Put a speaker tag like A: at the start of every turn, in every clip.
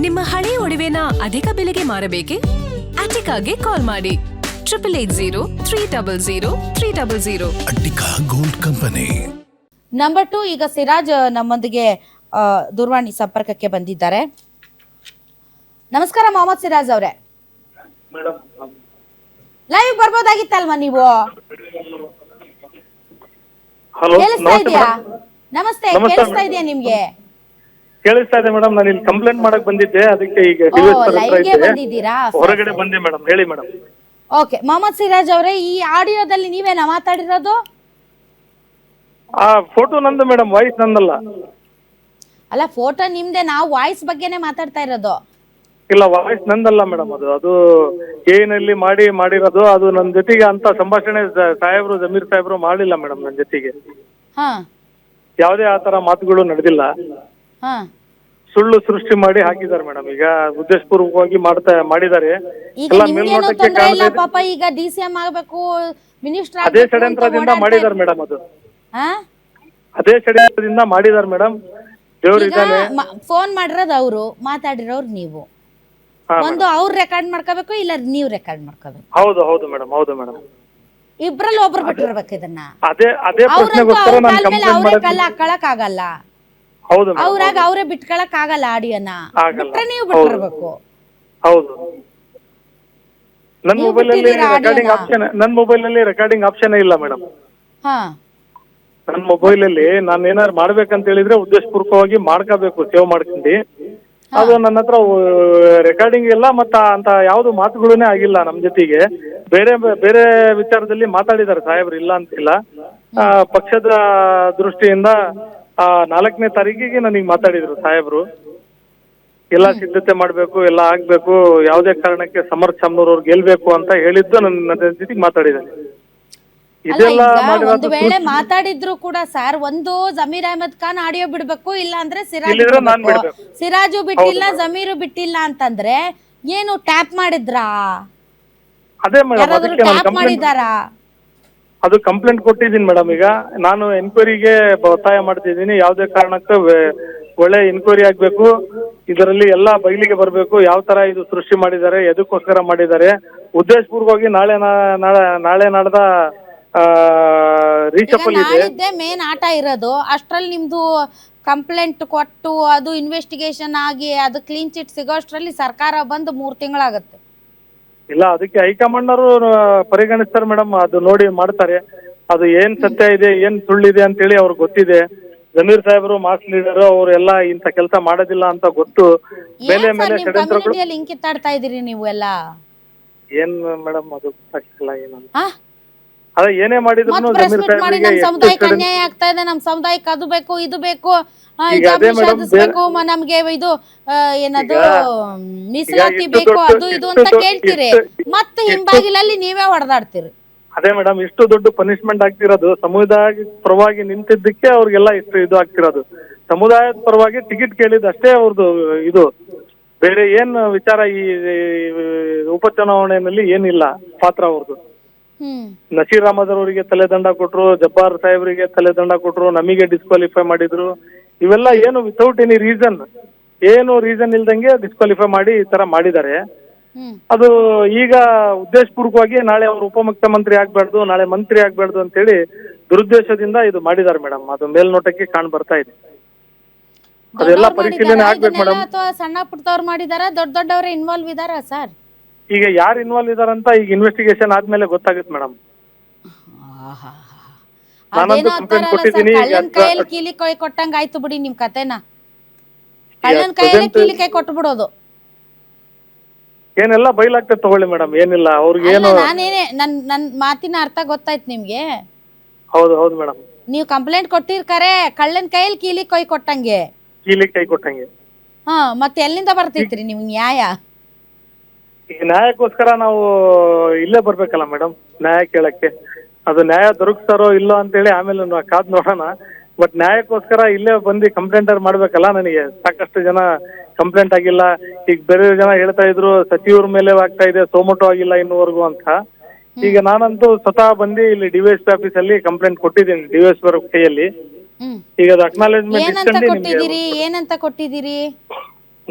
A: ನಿಮ್ಮ ಹಳೆಯ ಒಡವೆನ ಅಧಿಕ ಬೆಲೆಗೆ ಮಾರಬೇಕೆ? ಅಟಿಕಾಗೆ ಕಾಲ್ ಮಾಡಿ 8803000300.
B: Attica gold company.
C: ನಂಬರ್ 2, ಈಗ ಸಿರಾಜ್ ನಮ್ಮೊಂದಿಗೆ ದೂರವಾಣಿ ಸಂಪರ್ಕಕ್ಕೆ ಬಂದಿದ್ದಾರೆ. ನಮಸ್ಕಾರ ಮೊಹಮ್ಮದ್ ಸಿರಾಜ್ ಅವರೇ. ಲೈವ್ ಬರ್ಬೋದಾಗಿತ್ತಲ್ವಾ ನೀವು? ಕೇಳಿಸ್ತಾ ಇದೆಯಾ? ನಮಸ್ತೆ, ಕೇಳಿಸ್ತಾ ಇದೆಯಾ ನಿಮ್ಗೆ?
D: ಕೇಳಿಸ್ತಾ ಇದೆ ಮೇಡಮ್. ನಾನು ಇಲ್ಲಿ ಕಂಪ್ಲೇಂಟ್ ಮಾಡಕ್ ಬಂದಿದ್ದೆ, ಅದಕ್ಕೆ ಈಗ
C: ಲೈವ್ಗೆ ಬಂದಿದ್ದೀರಾ?
D: ಹೊರಗಡೆ ಬಂದೆ ಮೇಡಮ್. ಹೇಳಿ ಮೇಡಮ್.
C: ಓಕೆ, ಮೊಹಮ್ಮದ್ ಸಿರಾಜ್ ಅವರೇ, ಈ ಆಡಿಯೋದಲ್ಲಿ ನೀವೇನಾ ಮಾತಾಡಿರೋದು?
D: ಆ ಫೋಟೋ ನಂದು ಮೇಡಮ್, ವಾಯ್ಸ್ ನಂದಲ್ಲ.
C: ಅಲ್ಲ, ಫೋಟೋ ನಿಮ್ದೆ, ನಾವು ವಾಯ್ಸ್ ಬಗ್ಗೆನೇ ಮಾತಾಡ್ತಾ ಇರೋದು.
D: ಇಲ್ಲ, ವಾಯ್ಸ್ ನಂದಲ್ಲ ಮೇಡಮ್. ಅದು ಏನಲ್ಲಿ ಮಾಡಿರೋದು. ಅದು ನನ್ನ ಜೊತೆಗೆ ಅಂತ ಸಂಭಾಷಣೆ ಸಾಹೇಬ್ರು, ಜಮೀರ್ ಸಾಹೇಬ್ರು ಮಾಡಿಲ್ಲ ಮೇಡಮ್ ನನ್ನ ಜೊತೆಗೆ.
C: ಹಾ
D: ಯಾವುದೇ ಆತರ ಮಾತುಗಳು ನಡೆದಿಲ್ಲ.
C: ಹಾ
D: ಸುಳ್ಳು ಸೃಷ್ಟಿ ಮಾಡಿ ಹಾಕಿದ್ದಾರೆ ಮೇಡಮ್. ಈಗ ಉದ್ದೇಶಪೂರ್ವಕವಾಗಿ ಮಾಡಿದ್ದಾರೆ.
C: ಈಗ
D: ಎಲ್ಲ
C: ನಿಮ್ಗೇನು
D: ಮೇಲ್ನೋಟಕ್ಕೆ
C: ತೊಂದ್ರೆ ಇಲ್ಲ
D: ಕಾಣ್ತಾ ಇದೆ.
C: ಪಾಪ. ಈಗ ಡಿ.ಸಿ.ಎಂ ಆಗ್ಬೇಕು, ಮಿನಿಸ್ಟರ್
D: ಅದೇ ಷಡ್ಯಂತ್ರದಿಂದ ಮಾಡಿದ್ದಾರೆ ಮೇಡಮ್. ಅದು ಅದೇ ಷಡ್ಯಂತ್ರದಿಂದ ಮಾಡಿದ್ದಾರೆ ಮೇಡಮ್. ದೇವ್ರು ಇದ್ದಾನೆ.
C: ಫೋನ್ ಮಾಡಿರೋದು ಅವರು, ಮಾತಾಡಿರೋರು ನೀವು. ಒಂದು ಅವ್ರು ರೆಕಾರ್ಡ್ ಮಾಡ್ಕೋಬೇಕು, ಇಲ್ಲ ನೀವು ರೆಕಾರ್ಡ್ ಮಾಡ್ಕೋಬೇಕು.
D: ಹೌದು ಮೇಡಮ್. ಹೌದು ಮೇಡಮ್.
C: ಇಬ್ರಲ್ಲಿ ಒಬ್ರು ಬಿಟ್ಟಿರ್ಬೇಕು ಇದನ್ನ.
D: ಅದೇ ಪ್ರಶ್ನೆಗೋಸ್ಕರ ನಾನು
C: ಅವ್ರೇ
D: ಕಂಪ್ಲೇಂಟ್
C: ಕಲ್ಲ ಹಾಕೊಳಕ್ ಆಗಲ್ಲ.
D: ಹೌದು
C: ಅವ್ರಾಗ ಅವರೇ ಬಿಟ್ಕೊಳಕ್ ಆಗಲ್ಲ. ಆಡಿಯೋನ ಬಿಟ್ರೆ ನೀವು ಬಿಟ್ಟಿರ್ಬೇಕು.
D: ಹೌದು. ನನ್ನ
C: ನೀವು
D: ಮೊಬೈಲ್ ಅಲ್ಲಿ
C: ಬಿಟ್ಟಿದ್ದೀರಾ
D: ರೆಕಾರ್ಡಿಂಗ್
C: ಆಡಿಯೋನ?
D: ಆಪ್ಷನ್, ನನ್ನ ಮೊಬೈಲ್ ಅಲ್ಲಿ ರೆಕಾರ್ಡಿಂಗ್ ಆಪ್ಷನ್ ಇಲ್ಲ ಮೇಡಮ್.
C: ಹಾ
D: ನನ್ನ ಮೊಬೈಲ್ ಅಲ್ಲಿ ನಾನು ಏನಾದ್ರು ಮಾಡ್ಬೇಕಂತ ಹೇಳಿದ್ರೆ ಉದ್ದೇಶಪೂರ್ವಕವಾಗಿ ಮಾಡ್ಕೋಬೇಕು, ಸೇವ್ ಮಾಡ್ಕೊಂಡು. ಅದು ನನ್ನ ಹತ್ರ ರೆಕಾರ್ಡಿಂಗ್ ಇಲ್ಲ, ಮತ್ತ ಅಂತ ಯಾವ್ದು ಮಾತುಗಳೇ ಆಗಿಲ್ಲ ನಮ್ ಜೊತೆಗೆ. ಬೇರೆ ವಿಚಾರದಲ್ಲಿ ಮಾತಾಡಿದ್ದಾರೆ ಸಾಹೇಬ್ರು, ಇಲ್ಲ ಅಂತಿಲ್ಲ. ಪಕ್ಷದ ದೃಷ್ಟಿಯಿಂದ 4ನೇ ತಾರೀಕಿಗೆ ನನಗೆ ಮಾತಾಡಿದ್ರು ಸಾಹೇಬ್ರು. ಎಲ್ಲ ಸಿದ್ಧತೆ ಮಾಡ್ಬೇಕು, ಎಲ್ಲ ಆಗ್ಬೇಕು, ಯಾವುದೇ ಕಾರಣಕ್ಕೆ ಸಮರ್ಥ್ ಶಾಮ್ನೂರ್ ಅವ್ರು ಗೆಲ್ಬೇಕು ಅಂತ ಹೇಳಿದ್ದು ನನ್ನ ಜೊತೆಗೆ ಮಾತಾಡಿದ್ದಾರೆ. ಇದೆಲ್ಲ
C: ಒಂದು ವೇಳೆ ಮಾತಾಡಿದ್ರು ಕೂಡ ಸರ್, ಒಂದು ಜಮೀರ್ ಅಹಮದ್ ಖಾನ್ ಆಡಿಯೋ ಬಿಡ್ಬೇಕು, ಇಲ್ಲ ಅಂದ್ರೆ ಸಿರಾಜ್ ಬಿಡ್ಬೇಕು. ಸಿರಾಜು ಬಿಟ್ಟಿಲ್ಲ, ಜಮೀರು ಬಿಟ್ಟಿಲ್ಲ ಅಂತಂದ್ರೆ ಏನು ಟ್ಯಾಪ್ ಮಾಡಿದ್ರಾ?
D: ಅದೇ ಮೇಡಮ್,
C: ಟ್ಯಾಪ್ ಮಾಡಿದಾರಾ?
D: ಅದು ಕಂಪ್ಲೇಂಟ್ ಕೊಟ್ಟಿದ್ದೀನಿ ಮೇಡಮ್. ಈಗ ನಾನು ಎನ್ಕ್ವೈರಿಗೆ ಒತ್ತಾಯ ಮಾಡ್ತಿದ್ದೀನಿ. ಯಾವುದೇ ಕಾರಣಕ್ಕೂ ಒಳ್ಳೆ ಎನ್ಕ್ವೈರಿ ಆಗ್ಬೇಕು, ಇದರಲ್ಲಿ ಎಲ್ಲ ಬಯಲಿಗೆ ಬರಬೇಕು. ಯಾವ ತರ ಇದು ಸೃಷ್ಟಿ ಮಾಡಿದ್ದಾರೆ, ಎದಕ್ಕೋಸ್ಕರ ಮಾಡಿದ್ದಾರೆ, ಉದ್ದೇಶಪೂರ್ವಕವಾಗಿ ನಾಳೆ ನಾಡ್ದ ರೀಚಬಲ್ ಇದೆ.
C: ನಾಳಿದ್ದೆ ಮೇನ್ ಆಟ ಇರೋದು. ಅಷ್ಟ್ರಲ್ಲಿ ನಿಮ್ದು ಕಂಪ್ಲೇಂಟ್ ಕೊಟ್ಟು ಅದು ಇನ್ವೆಸ್ಟಿಗೇಷನ್ ಆಗಿ ಅದು ಕ್ಲೀನ್ ಚಿಟ್ ಸಿಗೋ ಅಷ್ಟ್ರಲ್ಲಿ ಸರ್ಕಾರ ಬಂದು 3 ತಿಂಗಳಾಗತ್ತೆ.
D: ಇಲ್ಲ, ಅದಕ್ಕೆ ಹೈಕಮಾಂಡ್ ಅವರು ಪರಿಗಣಿಸ್ತಾರೆ ಮೇಡಮ್. ಅದು ನೋಡಿ ಮಾಡ್ತಾರೆ. ಅದು ಏನ್ ಸತ್ಯ ಇದೆ, ಏನ್ ಸುಳ್ಳಿದೆ ಅಂತೇಳಿ ಅವ್ರಿಗೆ ಗೊತ್ತಿದೆ. ಜಮೀರ್ ಸಾಹೇಬರು, ಮಾಸ್ ಲೀಡರ್, ಅವರೆಲ್ಲ ಇಂಥ ಕೆಲಸ ಮಾಡೋದಿಲ್ಲ ಅಂತ ಗೊತ್ತು. ಮೇಲೆ ಷಡ್ಯಂತ್ರಗಳು
C: ಲಿಂಕ್ ಕಿತ್ತಾಡ್ತಾ ಇದೀರಿ ನೀವು ಎಲ್ಲ.
D: ಏನ್ ಮೇಡಮ್ ಅದು ಗೊತ್ತಾಗ್ತಿಲ್ಲ ಏನಂತ. ಅದ ಏನೇ ಮಾಡಿದ್ರು
C: ನಮ್ ಸಮುದಾಯಕ್ಕೆ ಅನ್ಯಾಯ ಆಗ್ತಾ ಇದೆ, ನಮ್ ಸಮುದಾಯಕ್ಕೆ ಅದು ಬೇಕು, ಇದು ಬೇಕು, ನಮ್ಗೆ ಇದು ಏನದು ಮೀಸಲಾತಿ ಬೇಕು, ಅದು ಇದು ಅಂತ ಕೇಳ್ತೀರಿ. ಮತ್ತೆ ಹಿಂಬಾಗಿಲಲ್ಲಿ ನೀವೇ ಹೊಡೆದಾಡ್ತೀರಿ.
D: ಅದೇ ಮೇಡಮ್, ಇಷ್ಟು ದೊಡ್ಡ ಪನಿಷ್ಮೆಂಟ್ ಆಗ್ತಿರೋದು ಸಮುದಾಯದ ಪರವಾಗಿ ನಿಂತಿದ್ದಕ್ಕೆ ಅವ್ರಿಗೆಲ್ಲ ಇಷ್ಟು ಇದು ಆಗ್ತಿರೋದು. ಸಮುದಾಯದ ಪರವಾಗಿ ಟಿಕೆಟ್ ಕೇಳಿದ ಅಷ್ಟೇ ಅವ್ರದ್ದು ಇದು. ಬೇರೆ ಏನ್ ವಿಚಾರ ಈ ಉಪಚುನಾವಣೆಯಲ್ಲಿ ಏನಿಲ್ಲ ಪಾತ್ರ ಅವ್ರದ್ದು. ನಸೀರ್ ಅಹಮದ್ ಅವರಿಗೆ ತಲೆದಂಡ ಕೊಟ್ರು, ಜಬ್ಬಾರ್ ಸಾಹೇಬ್ರಿಗೆ ತಲೆದಂಡ ಕೊಟ್ರು, ನಮಗೆ ಡಿಸ್ಕ್ವಾಲಿಫೈ ಮಾಡಿದ್ರು. ಇವೆಲ್ಲ ಏನು ವಿತೌಟ್ ಎನಿ ರೀಸನ್, ಏನು ರೀಸನ್ ಇಲ್ದಂಗೆ ಡಿಸ್ಕ್ವಾಲಿಫೈ ಮಾಡಿ ಈ ತರ ಮಾಡಿದ್ದಾರೆ. ಅದು ಈಗ ಉದ್ದೇಶಪೂರ್ವಕವಾಗಿ ನಾಳೆ ಅವರು ಉಪಮುಖ್ಯಮಂತ್ರಿ ಆಗ್ಬಾರ್ದು, ನಾಳೆ ಮಂತ್ರಿ ಆಗ್ಬಾರ್ದು ಅಂತೇಳಿ ದುರುದ್ದೇಶದಿಂದ ಇದು ಮಾಡಿದ್ದಾರೆ ಮೇಡಮ್. ಅದು ಮೇಲ್ನೋಟಕ್ಕೆ ಕಾಣ್ ಬರ್ತಾ ಇದೆ. ಅದೆಲ್ಲ ಪರಿಶೀಲನೆ ಆಗ್ಬೇಕು ಮೇಡಮ್.
C: ಸಣ್ಣ ಪುಟ್ಟವ್ರು ಮಾಡಿದಾರ, ದೊಡ್ಡವರೇ ಇನ್ವಾಲ್ವ್ ಇದಾರ ಸರ್?
D: ಈಗ ಯಾರು ಇನ್ವಾಲ್ವ್ ಇದಾರಂತ ಈಗ ಇನ್ವೆಸ್ಟಿಗೇಷನ್ ಆದ್ಮೇಲೆ ಗೊತ್ತಾಗುತ್ತೆ ಮೇಡಮ್.
C: ಕಳ್ಳನ್ ಕೈಯಲ್ಲಿ ಕೀಲಿ ಕೈ ಕೊಟ್ಟಂಗ ಆಯ್ತು ಬಿಡಿ ನಿಮ್ ಕತೆನ. ಕಳ್ಳನ್ ಕೈಯಲ್ಲಿ ಕೀಲಿ ಕೈ ಕೊಟ್ಟು ಬಿಡೋದು
D: ಏನೆಲ್ಲ ಬಯಲಾಗ್ತದೆ ತಗೊಳ್ಳಿ ಮೇಡಮ್. ಏನಿಲ್ಲ ಅವ್ರಿಗೆ ಏನು,
C: ನಾನೇನೆ ನನ್ ಮಾತಿನ ಅರ್ಥ ಗೊತ್ತಾಯ್ತು ನಿಮ್ಗೆ?
D: ಹೌದು ಮೇಡಮ್.
C: ನೀವು ಕಂಪ್ಲೇಂಟ್ ಕೊಟ್ಟಿರ್ತಾರೆ, ಕಳ್ಳನ್ ಕೈಯಲ್ಲಿ ಕೀಲಿ ಕೈ ಕೊಟ್ಟಂಗೆ. ಮತ್ತೆ ಎಲ್ಲಿಂದ ಬರ್ತೈತ್ರಿ ನಿಮ್ಗೆ ನ್ಯಾಯ?
D: ಈಗ ನ್ಯಾಯಕ್ಕೋಸ್ಕರ ನಾವು ಇಲ್ಲೇ ಬರ್ಬೇಕಲ್ಲ ಮೇಡಮ್, ನ್ಯಾಯ ಕೇಳಕ್ಕೆ. ಅದು ನ್ಯಾಯ ದೊರಕ್ತಾರೋ ಇಲ್ಲೋ ಅಂತೇಳಿ ಆಮೇಲೆ ಕಾದ್ ನೋಡೋಣ. ಬಟ್ ನ್ಯಾಯಕ್ಕೋಸ್ಕರ ಇಲ್ಲೇ ಬಂದು ಕಂಪ್ಲೇಂಟರ್ ಮಾಡ್ಬೇಕಲ್ಲ. ನನಗೆ ಸಾಕಷ್ಟು ಜನ ಕಂಪ್ಲೇಂಟ್ ಆಗಿಲ್ಲ. ಈಗ ಬೇರೆ ಜನ ಹೇಳ್ತಾ ಇದ್ರು ಸಚಿವರ ಮೇಲೆ ಆಗ್ತಾ ಇದೆ, ಸೋಮೋಟೋ ಆಗಿಲ್ಲ ಇನ್ನೂವರೆಗೂ ಅಂತ. ಈಗ ನಾನಂತೂ ಸ್ವತಃ ಬಂದು ಇಲ್ಲಿ ಡಿವೈಎಸ್ಪಿ ಆಫೀಸ್ ಅಲ್ಲಿ ಕಂಪ್ಲೇಂಟ್ ಕೊಟ್ಟಿದ್ದೀನಿ, ಡಿವೈಎಸ್ಪಿ ಕೈಯಲ್ಲಿ. ಈಗ ಅದು ಅಕ್ನಾಲೇಜ್ಮೆಂಟ್
C: ಏನಂತ ಕೊಟ್ಟಿದ್ದೀರಿ?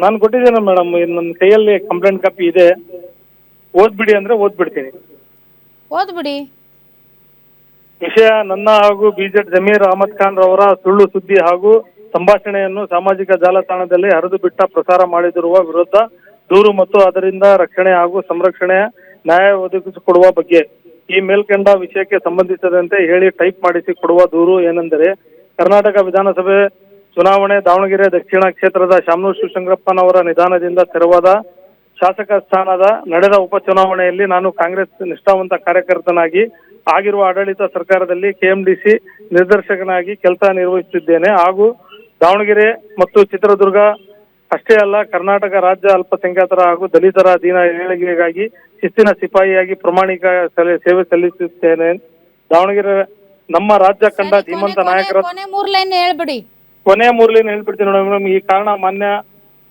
D: ನಾನು ಕೊಟ್ಟಿದ್ದೇನೆ ಮೇಡಮ್, ನನ್ನ ಕೈಯಲ್ಲಿ ಕಂಪ್ಲೇಂಟ್ ಕಾಪಿ ಇದೆ. ಓದ್ಬಿಡಿ ಅಂದ್ರೆ ಓದ್ಬಿಡ್ತೀನಿ.
C: ಓದ್ಬಿಡಿ.
D: ವಿಷಯ ನನ್ನ ಹಾಗೂ ಬಿಜೆಡ್ ಜಮೀರ್ ಅಹಮದ್ ಖಾನ್ ರವರ ಸುಳ್ಳು ಸುದ್ದಿ ಹಾಗೂ ಸಂಭಾಷಣೆಯನ್ನು ಸಾಮಾಜಿಕ ಜಾಲತಾಣದಲ್ಲಿ ಹರಿದು ಬಿಟ್ಟ ಪ್ರಸಾರ ಮಾಡಿದಿರುವ ವಿರುದ್ಧ ದೂರು ಮತ್ತು ಅದರಿಂದ ರಕ್ಷಣೆ ಹಾಗೂ ಸಂರಕ್ಷಣೆ ನ್ಯಾಯ ಒದಗಿಸಿಕೊಡುವ ಬಗ್ಗೆ. ಈ ಮೇಲ್ಕಂಡ ವಿಷಯಕ್ಕೆ ಸಂಬಂಧಿಸಿದಂತೆ ಹೇಳಿ ಟೈಪ್ ಮಾಡಿಸಿ ಕೊಡುವ ದೂರು ಏನೆಂದರೆ, ಕರ್ನಾಟಕ ವಿಧಾನಸಭೆ ಚುನಾವಣೆ ದಾವಣಗೆರೆ ದಕ್ಷಿಣ ಕ್ಷೇತ್ರದ ಶಾಮನೂರು ಶಿವಶಂಕರಪ್ಪನವರ ನಿಧನದಿಂದ ತೆರವಾದ ಶಾಸಕ ಸ್ಥಾನದ ನಡೆದ ಉಪಚುನಾವಣೆಯಲ್ಲಿ ನಾನು ಕಾಂಗ್ರೆಸ್ ನಿಷ್ಠಾವಂತ ಕಾರ್ಯಕರ್ತನಾಗಿ ಆಗಿರುವ ಆಡಳಿತ ಸರ್ಕಾರದಲ್ಲಿ ಕೆಎಂಡಿಸಿ ನಿರ್ದೇಶಕನಾಗಿ ಕೆಲಸ ನಿರ್ವಹಿಸುತ್ತಿದ್ದೇನೆ ಹಾಗೂ ದಾವಣಗೆರೆ ಮತ್ತು ಚಿತ್ರದುರ್ಗ ಅಷ್ಟೇ ಅಲ್ಲ, ಕರ್ನಾಟಕ ರಾಜ್ಯ ಅಲ್ಪಸಂಖ್ಯಾತರ ಹಾಗೂ ದಲಿತರ ದೀನ ಏಳಿಗೆಗಾಗಿ ಶಿಸ್ತಿನ ಸಿಪಾಯಿಯಾಗಿ ಪ್ರಾಮಾಣಿಕ ಸೇವೆ ಸಲ್ಲಿಸುತ್ತೇನೆ. ದಾವಣಗೆರೆ ನಮ್ಮ ರಾಜ್ಯ ಕಂಡ ಧೀಮಂತ ನಾಯಕರ
C: ಕೊನೆ 3 ಲೈನ್ ಹೇಳ್ಬಿಡಿ.
D: ಕೊನೆಯ 3 ಲೈನ್ ಹೇಳ್ಬಿಡ್ತೀನಿ ಮೇಡಮ್. ಈ ಕಾರಣ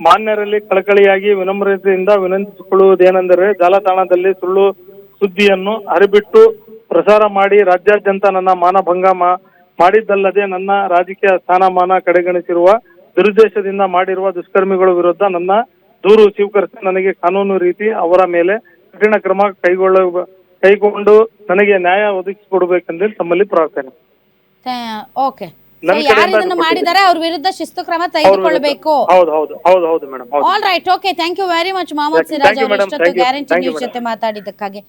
D: ಮಾನ್ಯರಲ್ಲಿ ಕಳಕಳಿಯಾಗಿ ವಿನಮ್ರತೆಯಿಂದ ವಿನಂತಿಸಿಕೊಳ್ಳುವುದೇನೆಂದರೆ, ಜಾಲತಾಣದಲ್ಲಿ ಸುಳ್ಳು ಸುದ್ದಿಯನ್ನು ಹರಿಬಿಟ್ಟು ಪ್ರಸಾರ ಮಾಡಿ ರಾಜ್ಯಾದ್ಯಂತ ನನ್ನ ಮಾನಭಂಗ ಮಾಡಿದ್ದಲ್ಲದೆ ನನ್ನ ರಾಜಕೀಯ ಸ್ಥಾನಮಾನ ಕಡೆಗಣಿಸಿರುವ ದುರುದ್ದೇಶದಿಂದ ಮಾಡಿರುವ ದುಷ್ಕರ್ಮಿಗಳ ವಿರುದ್ಧ ನನ್ನ ದೂರು ಸ್ವೀಕರಿಸಿ ನನಗೆ ಕಾನೂನು ರೀತಿ ಅವರ ಮೇಲೆ ಕಠಿಣ ಕ್ರಮ ಕೈಗೊಂಡು ನನಗೆ ನ್ಯಾಯ ಒದಗಿಸಿಕೊಡಬೇಕೆಂದು ತಮ್ಮಲ್ಲಿ ಪ್ರಾರ್ಥನೆ.
C: ಓಕೆ, ಯಾರು ಇದನ್ನು ಮಾಡಿದ್ದಾರೆ ಅವ್ರ ವಿರುದ್ಧ ಶಿಸ್ತು ಕ್ರಮ ತೆಗೆದುಕೊಳ್ಳಬೇಕು.
D: ಹೌದು madam.
C: All right, okay, thank you very much Mohammed Siraj ಅವರು ಇಷ್ಟೊತ್ತು ಗ್ಯಾರಂಟಿ ನ್ಯೂಸ್ ಜೊತೆ ಮಾತಾಡಿದ್ದಕ್ಕಾಗಿ.